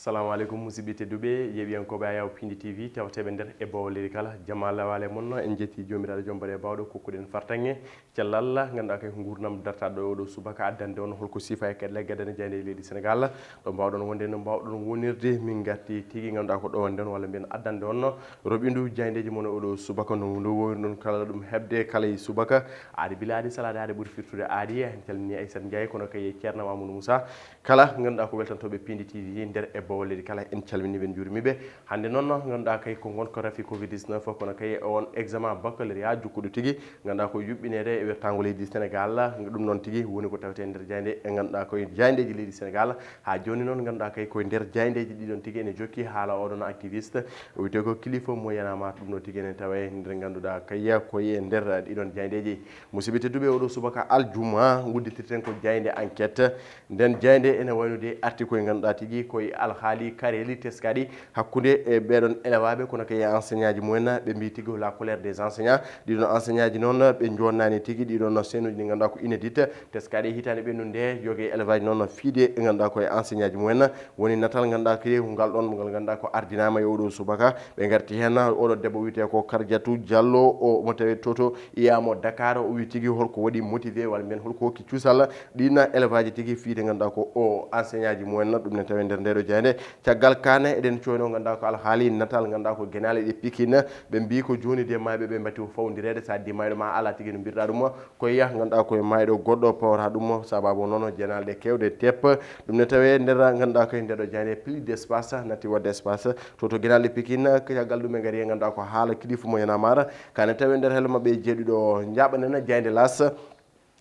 Assalamu alaikum musidɓe tedduɓe yeɓiyankoɓe Ayaw Pindi TV tawteɓe nder e bawliri kala jama lawale monno en jetti jomiraɗo jombare bawɗo kokkuɗen fartange cellal ganduɗa kay ko gurdam dartaɗo oɗo subaka addande on holko sifa e kedle gueɗene jeyde e leydi Sénégal ɗo mbawɗon wonde no mbawɗon wonirde min gatti tigui ganduɗa ko ɗo wonde on walla mbiyen addande on roɓindu jeydeji mono oɗo subaka no woni noon kala ɗum hebde kala e subaka aadi biladi salade aade ɓuuri firtude aadi en calmini Aissata Ndiaye kono kay ceerno Mamadou Moussa kala ganduɗa ko weltantoɓe Pindi TV nder e bawledi kala en calminiɓe en juurimiɓe hande noon ganduɗa kay ko gonko rafi covid 19 kono kay on examen baccalauréat jukkuɗo tigui ganduɗa ko yuɓɓinede e wertago leydi Sénégal ɗum noon tigui woni ko tawete nder jayde e ganduɗa koye jaydeji leydi Sénégal ha joni noon ganduɗa kay koye nder jaydeji ɗiɗon tigui ene jokki haala oɗon activiste wiyete ko kilifa mo yanama ɗum ɗo tigui ene tawa nder ganduɗa kay koye nder ɗiɗon jaydeji musidɓe tedduɓe oɗo subaka aljuma gudditirten ko jayde enquête nden jayde ene waynude arti koye ganduɗa tigui koye alhaali kareli teskaɗi hakkude e ɓeɗon élevaɓe kono kay enseignant ji mumen ɓe mbi tigui la colère des enseignants ɗiɗon enseignant ji noon ɓe jonnani tigui ɗiɗon senuji ɗi ganduɗa ko inédite teskaɗi hitande ɓennude yogue élevage noon fiide e ganduɗa koye enseignant ji mumen woni natal ganduɗa ko ngal ɗon ngal ganduɗa ko ardinama e oɗo subaka ɓe garti hen oɗo debbo wiyete ko Kardiatou Diallo o mo tawi toto iyamo Dakar o wi tigui holko waɗi motivé walla mbiyen holko hokki cuusal ɗin élevage tigui fiide ganduɗa ko o enseignant ji mumen ɗum ne tawi nder ndeɗo jeyde caggal kane eɗen coyno ganduɗa ko alhaali natal ganduɗa ko guenale ɗe Pikine ɓe mbi ko joni de mayɓe ɓe mbatti fawdirede sa addi mayɗo ma ala tigui no mbirɗa ɗum koye ganduɗa koye mayɗo goɗɗo pawata ɗum sababu noon jenalɗe kewɗe teppa ɗum ne tawe nder ganduɗa koye ndeɗo jeyde plus d' espace natti wadde espace toto guenalɗe Pikine caggal ɗum e gaari ganduɗa ko haala kilifa mo yanamara kane tawe nder hello mabɓe jeeɗiɗo jaɓanena jeyde las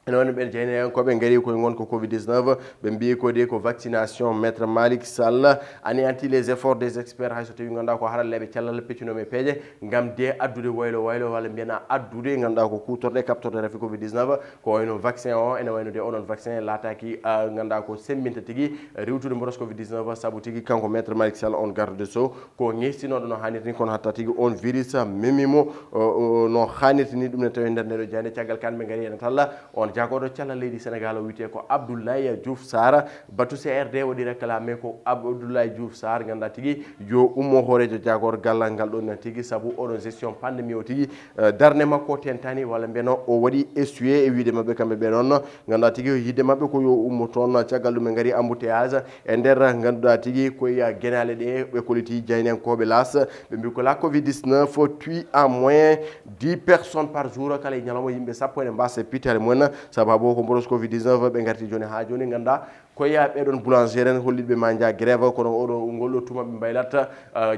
ene woni ɓe jeyneyankoɓe gaari koye gonko covid 19 ɓe mbi ko de ko vaccination maître Malick Sall anéanti les efforts des experts hayso tawi ganduɗa ko haralleɓe cellal peccinoɓe peeje gam de addude waylo walla mbiyana addude ganduɗa ko kutorɗe kaptorɗe rafi covid 19 ko wayno vaccin o ene wayno de onon vaccin lataki ganduɗa ko sembinta tigui rewtude mboros covid 19 saabu tigui kanko maître Malick Sall on garde de sceaux ko ñestinoɗo no hannirta ni kono hatta tigui on virus memimo no hannirta ni ɗum ne tawi nder ndeɗo jeyde caggal kanɓe gaari ene talla on jagoɗo cellal leydi Sénégal o wiyete ko Abdoulaye Diouf Sarr batu CRD waɗi réclamé ko Abdoulaye Diouf Sarr ganduɗa tigui yo ummo hoorejo jagor gallal ngal ɗon tigui saabu oɗon gestion pandémie o tigui darde makko tentani walla mbiyano o waɗi essuyé e wiide mabɓe kamɓe ɓe noon ganduɗa tigui yidde mabɓe ko yo ummo toon caggal ɗum e gaari embouteillage e nder ganduɗa tigui koye guenale ɗe ɓe koliti jaynenkoɓe las ɓe mbi ko la covid 19 tue en moins 10 personnes par jour kala e ñalawma yimɓe sappo ene mbasa pitare mumen sababu ko mboros covid 19 ɓe garti joni ha joni ganduɗa koya ɓeɗon boulanger en holliɓe ma ja grève kono oɗo ngolɗo tuma ɓe mbaylatta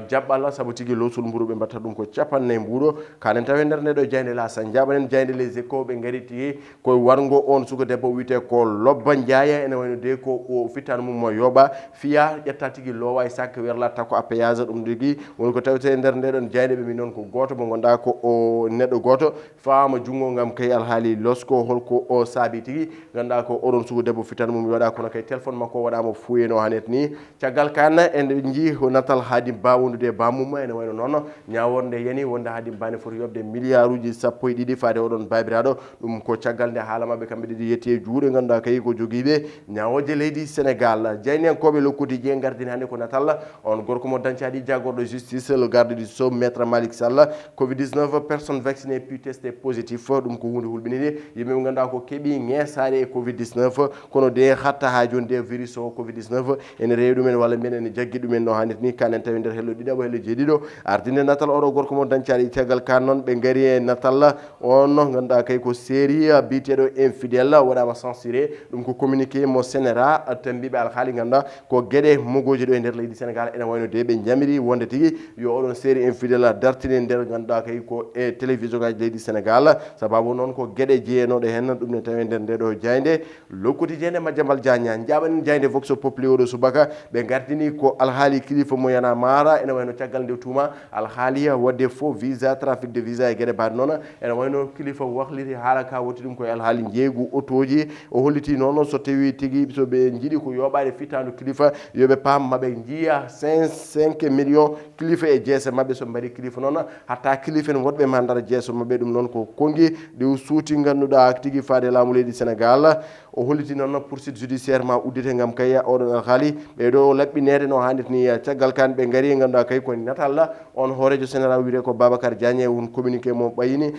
jaɓɓal saabu tigui losol mburu ɓe mbatta ɗum ko capannayyi mbuɗo kanen tawi nder ndeɗo jeyde la sa jaɓanen jeyde les échos ɓe gaari tigui koye wargo on suka debbo wiyete ko Lobba Ndiaye ene wayno de ko o fittano mum mo yooɓa fiya ƴetta tigui lowa e sac werlatta ko appayage ɗum tigui woni ko tawete nder ndeɗon jeyde ɓe mbi noon ko goto mo ganduɗa ko o neɗɗo goto fama junggo gam kay alhaali losko holko o saabi tigui ganduɗa ko oɗon suka debbo fittano mum yoɗa kono kay téléphone makko waɗama fuyeno hannirta ni caggal kanna en jii natal Hadim Ba wondude bamum ene wayno noon ñaworde yani wonde Hadim Ba ne foti yobde milliard uji sappo e ɗiɗi faade oɗon babiraɗo ɗum ko caggal nde haala mabɓe kamɓe ɗiɗi yetti e juuɗe ganduɗa kay ko joguiɓe ñawoje leydi Sénégal jeynenkoɓe lokkudi je gardini hannde ko natal on gorko mo dañcaɗi jagorɗo justice le garde du sceau maître Malick Sall covid 19 personne vacciné puis testé positif ɗum ko hunde hulɓinide yimɓe ɓe ganduɗa ko keeɓi ŋesade e covid 19 kono de hatta ha joni de virus o covid 19 ene rewi ɗumen walla mbiyen ene jaggi ɗumen no hannirta ni kanen tawi nder hello ɗiɗaɓo hello jeeɗiɗo ardinde natal oɗo gorko mo dañcaɗi caggal kan noon ɓe gaari e natal on ganduɗa kay ko série biteɗo infidèle waɗama censuré ɗum ko communiqué mo sénéra tambiɓe alhaali ganduɗa ko gueɗe mogoji ɗo e nder leydi Sénégal ene wayno de ɓe jamiri wonde tigui yo oɗon série infidèle dartine nder ganduɗa kay ko e télévision ngaji leydi Sénégal sababu noon ko gueɗe jeeyanoɗe hen ɗum ne tawi nder ndeɗo jayde lokkuti jeyde Madiambal Diagna jaɓani jayde vox populi oɗo subaka ɓe gardini ko alhaali kilifa mo yana mara ene wayno caggal nde tuma alhaali wadde faux visa trafic de visa e gueɗe mbaɗe noon ene wayno kilifa wahliti haala ka wotti ɗum koye alhaali jeeygu autoji o holliti noon so tawi tigui soɓe jiiɗi ko yoɓade fittadu kilifa yoɓe paam maɓe jiiya 5 millions kilifa e jeese mabɓe so mbaɗi kilifa noon hatta kilifa en woɗɓe ma dara jeeso mabɓe ɗum noon ko kongi ɗi suuti ganduɗa tigui faade laamu leydi Sénégal o holliti noon poursuite judiciaire ma uddite ngam kay oɗon alhaali ɓeɗo laɓɓinede no hannit ni caggal kan ɓe gari ganduɗa kay koni natalla on hoorejo général wiyete ko Babacar Diagne won communiqué mo ɓayini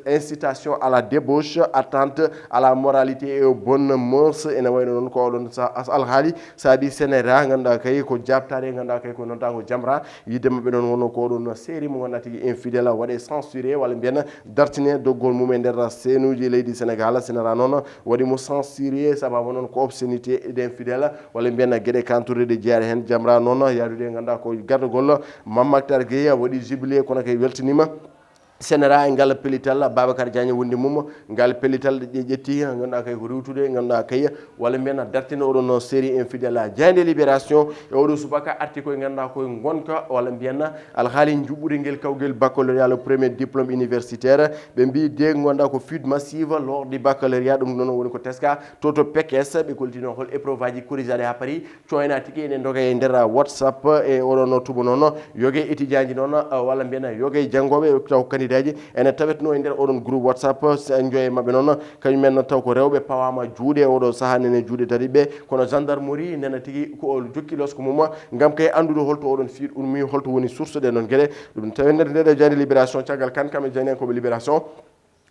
incitation à la débauche, attente à la moralité et aux bonnes mœurs ene wayno noon ko oɗon alhaali saabi sénéra ganduɗa kay ko jabtade ganduɗa kay ko nonta ko Jamra yidde mabɓe noon wonno ko ɗon série mo ganduɗa tigui infidèle waɗe censuré walla mbiyen dartine doggol mum e nder senuji leydi Sénégal sénéra noon waɗimo censuré sababu noon ko obscénité d'infidèle walla mbiyen gueɗe kantorede jeeyade hen Jamra noon yadude ganduɗa ko gardagol Mame Mactar Gueye waɗi jubilé kono kay weltanima sénéra e ngal pellital Babacar Diagne wondi mum ngal pellital ɗe ƴetti ganduɗa kay ko riwtude ganduɗa kay walla mbiyen dartine oɗon série infidèle Diagne Libération e oɗo subaka arti koye ganduɗa koye gonka walla mbiyen alhaali juɓɓude ngel kawguel baccalauréat le premier diplôme universitaire ɓe mbi de ganduɗa ko fuite massive lors du baccalauréat ɗum noon woni ko teska to Pekes ɓe koltino hol épreuve aji corrigade ha paari coyna tigui ene doga e nder WhatsApp e oɗon tuba noon yogue étudiant ji noon walla mbiyen yogue janggoɓe taw candidat ji ene tawetno e nder oɗon groupe WhatsApp joye mabɓe noon kañumen taw ko rewɓe pawama juuɗe oɗo saaha nene juuɗe dariɓe kono gendarmerie nena tigui ko jokki losko mum gam kay andude holto oɗon fiiɗ ummi holto woni source ɗe noon gueɗe ɗum tawi nder ndeɗo Diagne Libération caggal kan kamɓe jani koɓe Libération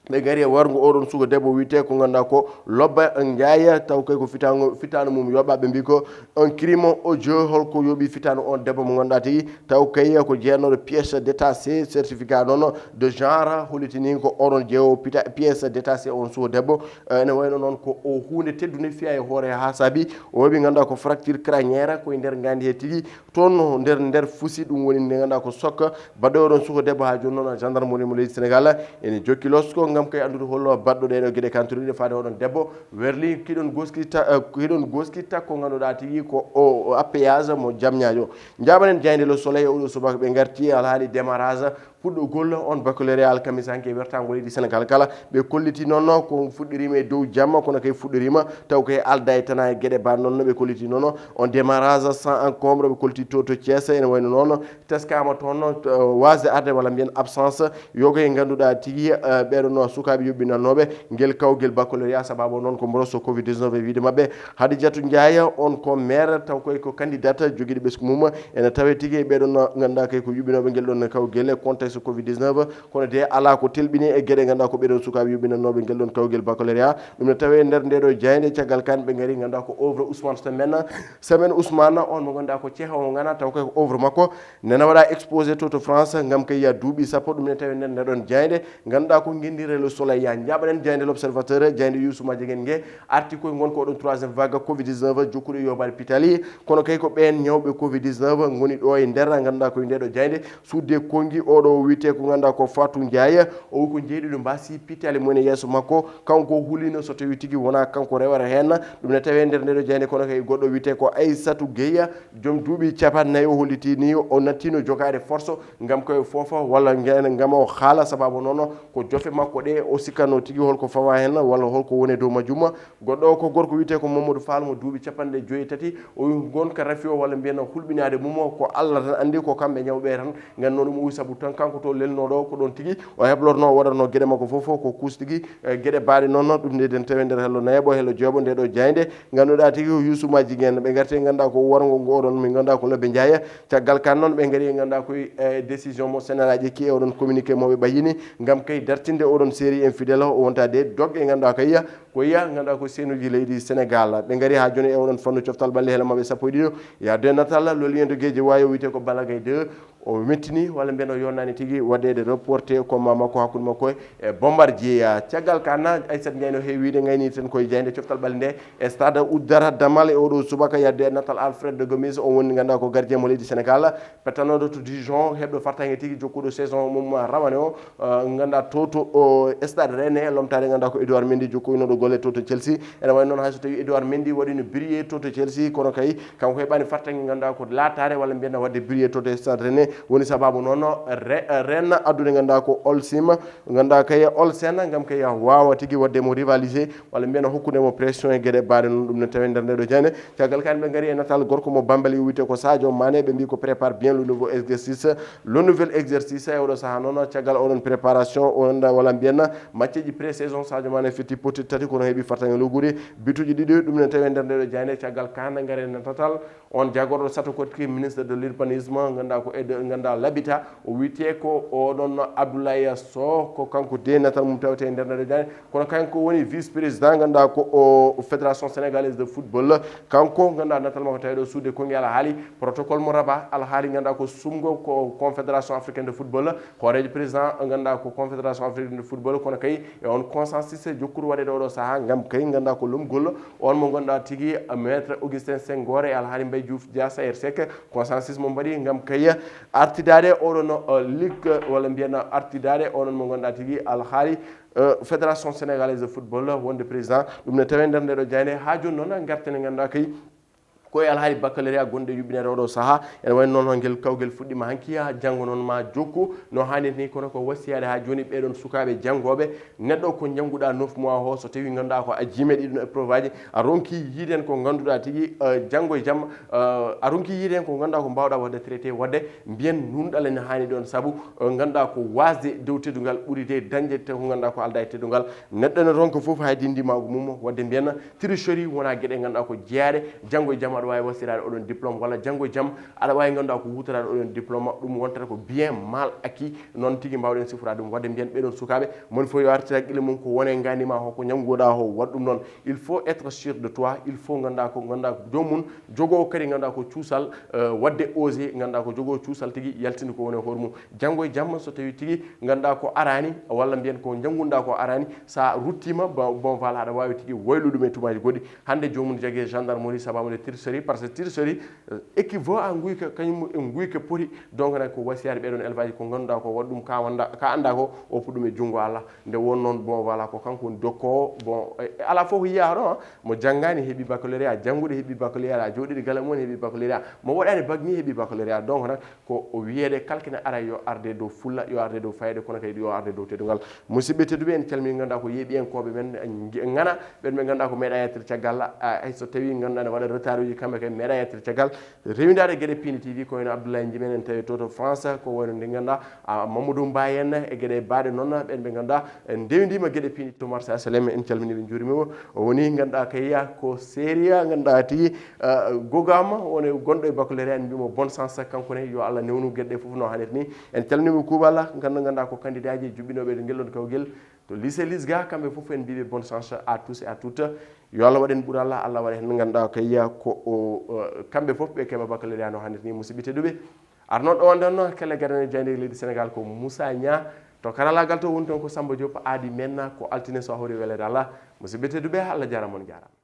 ɓe gari e wargo oɗon suka debbo wiyete ko ganduɗa ko Lobba Ndiaye taw kay ko fitanu mum yoɓa ɓe mbi ko un crime audio holko yooɓi fitanu on debbo mo ganduɗa tigui taw kay ko jeernoɗo pièce détachée certificat noon de genre hollitini ko oɗon jeewo pièce détachée on suka debbo ene wayno noon ko o hunde teddude fiya e hoore ha saabi o waɗi ganduɗa ko fracture crânière koye nder gandi he tigui toon nder fuusi ɗum woni nde ganduɗa ko choc badɗo oɗon suka debbo ha joni noon gendarmerie mo leydi Sénégal ene jokki losko gam kay andude hollo badɗo ɗeɗo gueɗe kantoriɗe faade oɗon debbo werli kiɗon goskitta ko ganduɗa tigui ko o appéage mo Diamniadio jaɓanen Diagne Le Soleil oɗo subaka ɓe garti alhaali démarrage fuɗɗogol on baccalauréat alkamisa hanke wertago leydi Sénégal kala ɓe kolliti noon ko fuɗɗorima e dow jamma kono kay fuɗɗorima taw kay alda e tana e gueɗe ba noon ɓe kolliti noon on démarrage sans encombre ɓe kolliti to Thiès ene wayno noon teskama toon wasde arde walla mbiyen absence yoga e ganduɗa tigui ɓeɗon sukaɓe yoɓɓinannoɓe guel kawguel baccalauréat sababu noon ko brosso covid 19 e wiide mabɓe Hadidiatou Ndiaye on ko maire taw koy ko candidate joguiɗo ɓesgu mum ene tawe tigui ɓeɗon ganduɗa kay ko yuɓɓinoɓe guel ɗon kawguel contexte covid 19 kono de ala ko telɓini e gueɗe ganduɗa ko ɓeɗon sukaɓe yuɓɓinannoɓe guel ɗon kawguel baccalauréat ɗum ne tawe nder ndeɗo Diagne caggal kan ɓe gaari ganduɗa ko œuvre Ousmane Semaine Ousmane on mo ganduɗa ko ceeha o gana taw koy ko œuvre makko nena waɗa exposé to France gam kay ya duuɓi sappo ɗum ne tawe nder ndeɗon Diagne ganduɗa ko guindire Le Soleil ya jaɓanen Diagne l'Observateur Diagne Youssou Madjiguen gue arti koye gonko oɗon troisiéme vague covid 19 jokkuɗo yobade pitali kono kay ko ɓen ñawɓe covid 19 goni ɗo e nder ganduɗa koye ndeɗo Diagne sudde kongi oɗo wiyete ko ganduɗa ko Fatou Ndiaye o ko jeeɗiɗo mbasi pitali mumen yesso makko kanko hulino so tawi tigui wona kanko rewata hen ɗum ne tawe nder ndeɗo Diagne kono kay goɗɗo wiyete ko Aissatou Gueye joom duuɓi capannayyi o hollitini o nattino jogade force gam koye foofa walla gam o haala sababu noon ko jofe makko ɗe o sikkanno tigui holko fawa hen walla holko woni dow majjuma goɗɗo o ko gorko wiyete ko Mamadou Fall mo duuɓi capanɗe joyitati o gonka rafi o walla mbiyen hulɓinade mum ko Allah tan andi ko kamɓe ñawɓe tan ganno ɗum uyi saabu tan kanko to lelnoɗo ko ɗon tigui o heblorno waɗatno gueɗe makko foof ko kustigui gueɗe baɗe noon ɗum nde tawe nder hello nayebo hello jooɓo ndeɗo Diagne ganduɗa tigui Youssou Madjiguen ɓe garte ganduɗa ko wargo oɗon min ganduɗa ko Lobbe Ndiaye caggal kan noon ɓe gaari ganduɗa koye décision mo Sénégal ƴekki e oɗon communiqué moɓe ɓayini gam kay dartinde oɗon série infidèle o wonta de dogge ganduɗa ko yiya ganduɗa ko senuji leydi Sénégal ɓe gaari ha joni e oɗon fannu coftal balle hele mabɓe sappo e ɗiɗo ya de natal lolien de gueji wawi wiyete ko Balagay 2 o mettini walla mbiyen o yonnani tigui waɗede reporté comma makko hakkude makko e Bombardier caggal kana Aissata Ndiaye no heewi wiide gayni tan koye Diagne coftal ɓalli nde e stade Oudara Damal e oɗo subaka yadde e natal Alfred de Gomis o woni ganduɗa ko gardien mo leydi Sénégal pettanoɗo to Dijon heɓɗo fartangue tigui jokkuɗo saison mum rawane o ganduɗa to stade Rennais lomtade ganduɗa ko Edouard Mendy jokkoynoɗo golle to Chelsea ene wayno noon hayso tawi Edouard Mendy waɗino brillé to Chelsea kono kay kanko heɓani fartangue ganduɗa ko latare walla mbiyen wadde brillé to stade Rennais woni sababu noon renna addude ganduɗa ko olsima ganduɗa kay olsen gam kay wawa tigui wadde mo rivalisé walla mbiyana hokkudemo pression e gueɗe baɗe noon ɗum ne tawi nder ndeɗo jande caggal kani ɓe gaari e natal gorko mo bambali wiyete ko Sadio Mané ɓe mbi ko prépare bien le nouvel exercice e oɗo saaha noon caggal oɗon préparation on walla mbiyanna matcheji pré saison Sadio Mané fetti poti tati kono heeɓi fartague loggude bituji ɗiɗi ɗum ne tawi nder ndeɗo jande caggal kanda gaari e natal on jagorɗo sato kotki ministre de l'urbanisme ganduɗa ko ganduɗa l'habitat o wiyete ko oɗon Abdoulaye Sow ko kanko denatal mum tawte e nder ndeɗo jande kono kanko woni vice président ganduɗa ko o fédération sénégalaise de football kanko ganduɗa natal makko tawi ɗo suude kongi alhaali protocole mo Rabat alhaali ganduɗa ko sumgo ko confédération africaine de football horejo président ganduɗa ko confédération africaine de football kono kay e on consensus jokkuɗo waɗede oɗo saaha gam kay ganduɗa ko lomgol on mo ganduɗa tigui maître Augustin Senghor e alhaali Mbaye Diouf Dia Sayer Seck consensus mo mbaɗi gam kay artidade oɗon ligue walla mbiyana artidade oɗon mo ganduɗa tigui alhaali fédération sénégalaise de football wonde président ɗum ne tawi nder ndeɗo jayne ha joni noon gartene ganduɗa kay koye alhaali baccalauréat gonɗe yuɓɓinede oɗo saaha ene wayno noon guel kawguel fuɗɗima hankiya janggo noon ma jokku no hannirta ni kono ko wasiyade ha joni ɓeɗon sukaɓe janggoɓe neɗɗo ko jangguɗa 9 mois o so tawi ganduɗa ko a jiimeɗe ɗiɗon épreuve aji a ronki yiiden ko ganduɗa tigui janggo e jaam a ronki yiiden ko ganduɗa ko mbawɗa wadde traité wadde mbiyen nunɗal ene hani ɗon saabu ganduɗa ko wasde dow teddugal ɓuuride dañde te ko ganduɗa ko alda e teddugal neɗɗo ne ronka foof hay dindimago mum wadde mbiyen tricherie wona gueɗe ganduɗa ko jeeyaɗe janggo e jaam aɗa wawi wasirade oɗon diplôme walla janggo e jaam aɗa wawi ganduɗa ko wutorade oɗon diplôme ɗum wontata ko bien mal acquis noon tigui mbawɗen sifrade ɗum wadde mbiyen ɓeɗon sukaɓe moni fof yo artira haqqille mum ko wone gandima hoko ñamgoɗa ho wat ɗum noon il faut être sûr de toi il faut ganduɗa ko jomum jogo kadi ganduɗa ko cuusal wadde osé ganduɗa ko jogo cuusal tigui yaltinde ko woni hoore mum janggo e jaam so tawi tigui ganduɗa ko arani walla mbiyen ko jangguɗa ko arani sa ruttima bon voilà aɗa wawi tigui waylude e tubaji goɗɗi hande jomum jagui gendarmerie sababude tricherie par ce que tricherie équivaut à guyka kañum e guyka poti donc nak ko wasiyade ɓeɗon élevage ko ganduɗa ko waɗɗum ka anda ko o puɗɗum e junggo Allah nde won noon bon voilà ko kanko woni dokkowo bon ala fof ko yiya ɗo mo janggani heeɓi baccalauréat janggude heeɓi baccalauréat joɗiɗo galle mum heeɓi baccalauréat mo waɗani bac ni heeɓi baccalauréat donc nak ko wiyede kalkine ara yo arde dow fulla yo arde dow fayde kono kadi yo arde dow teddugal musidɓe tedduɓe en calmini ganduɗa ko yeeɓiyenkoɓe men gana ɓen ɓe ganduɗa ko meeɗa yettere caggal hayso tawi ganduɗa ne waɗa retard uji kamɓe kadi meeɗa yettere caggal rewidade gueɗe Pini TV ko wayno Abdoulaye Djimen en tawi to France ko wayno nde ganduɗa Mamadou Mbaye en e gueɗe baɗe noon ɓen ɓe ganduɗa en dewidima gueɗe Pini to Marsa Salem en calminiɓe juurimimo woni ganduɗa kayya ko séria ganduɗa tigui gogama woni gonɗo e baccalauréat en mbimo bonne chance kankone yo Allah newnu gueɗe foof no hannirta ni en calminimo kuuɓalla ganduɗa ko candidat ji juɓɓinoɓe ɗo guel ɗon kawguel to lycée Lisga kamɓe foof en mbiɓe bonne chance à tous et à toutes yo Allah waɗen ɓuuralla Allah waɗa hen ganduɗa kayya ko kamɓe foof ɓe keeɓa baccalauréat no hannirta ni musidɓe tedduɓe arnoɗo o nden kelle gaɗane jeyde leydi Sénégal ko Moussa Nia to karallagal to woni toon ko Samba Diop aadi men ko altine so hawri welede Allah musidɓe tedduɓe Allah jarama on jarama